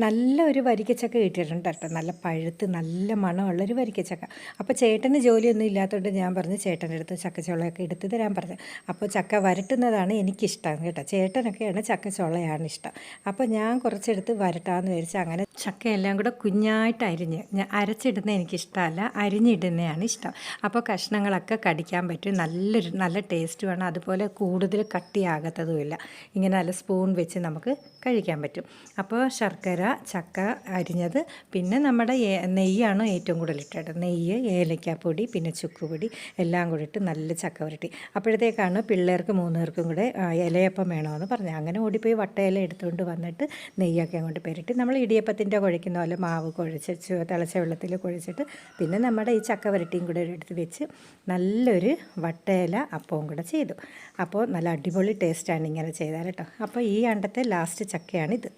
നല്ലൊരു വരിക്കച്ചക്ക കിട്ടിയിട്ടുണ്ട് കേട്ടോ. നല്ല പഴുത്ത് നല്ല മണമുള്ളൊരു വരിക്കച്ചക്ക. അപ്പോൾ ചേട്ടന് ജോലിയൊന്നും ഇല്ലാത്തതുകൊണ്ട് ഞാൻ പറഞ്ഞു ചേട്ടൻ്റെ അടുത്ത് ചക്കച്ചുളയൊക്കെ എടുത്ത് തരാൻ പറഞ്ഞു. അപ്പോൾ ചക്ക വരട്ടുന്നതാണ് എനിക്കിഷ്ടം കേട്ടോ. ചേട്ടനൊക്കെയാണ് ചക്കച്ചുളയാണ് ഇഷ്ടം. അപ്പോൾ ഞാൻ കുറച്ചെടുത്ത് വരട്ടാമെന്ന് വിചാരിച്ച് അങ്ങനെ ചക്കയെല്ലാം കൂടെ കുഞ്ഞായിട്ട് അരിഞ്ഞ്, ഞാൻ അരച്ചിടുന്ന എനിക്കിഷ്ടമല്ല, അരിഞ്ഞിടുന്നതാണ് ഇഷ്ടം. അപ്പോൾ കഷ്ണങ്ങളൊക്കെ കടിക്കാൻ പറ്റും, നല്ല ടേസ്റ്റുമാണ്. അതുപോലെ കൂടുതൽ കട്ടിയാകത്തതുമില്ല. ഇങ്ങനെ നല്ല സ്പൂൺ വെച്ച് നമുക്ക് കഴിക്കാൻ പറ്റും. അപ്പോൾ ശർക്കര, ചക്ക അരിഞ്ഞത്, പിന്നെ നമ്മുടെ നെയ്യാണ് ഏറ്റവും കൂടുതൽ ഇട്ടത്. നെയ്യ്, ഏലക്കാപ്പൊടി, പിന്നെ ചുക്കുപൊടി എല്ലാം കൂടി ഇട്ട് നല്ല ചക്ക വരട്ടി. അപ്പോഴത്തേക്കാണ് പിള്ളേർക്ക് 3 പേർക്കും കൂടെ ഇലയപ്പം വേണമെന്ന് പറഞ്ഞു. അങ്ങനെ ഓടിപ്പോയി വട്ടയില എടുത്തുകൊണ്ട് വന്നിട്ട് നെയ്യൊക്കെ അങ്ങോട്ട് പെരട്ടി നമ്മൾ ഇടിയപ്പത്തിൻ്റെ കുഴയ്ക്കുന്ന പോലെ മാവ് കുഴച്ച് തിളച്ച വെള്ളത്തിൽ കുഴച്ചിട്ട് പിന്നെ നമ്മുടെ ഈ ചക്ക വരട്ടിയും കൂടെ എടുത്ത് വെച്ച് നല്ലൊരു വട്ടയില അപ്പവും കൂടെ ചെയ്തു. അപ്പോൾ നല്ല അടിപൊളി ടേസ്റ്റാണ് ഇങ്ങനെ ചെയ്താൽ കേട്ടോ. അപ്പോൾ ഈ അണ്ടത്തെ ലാസ്റ്റ് ചക്കയാണിത്.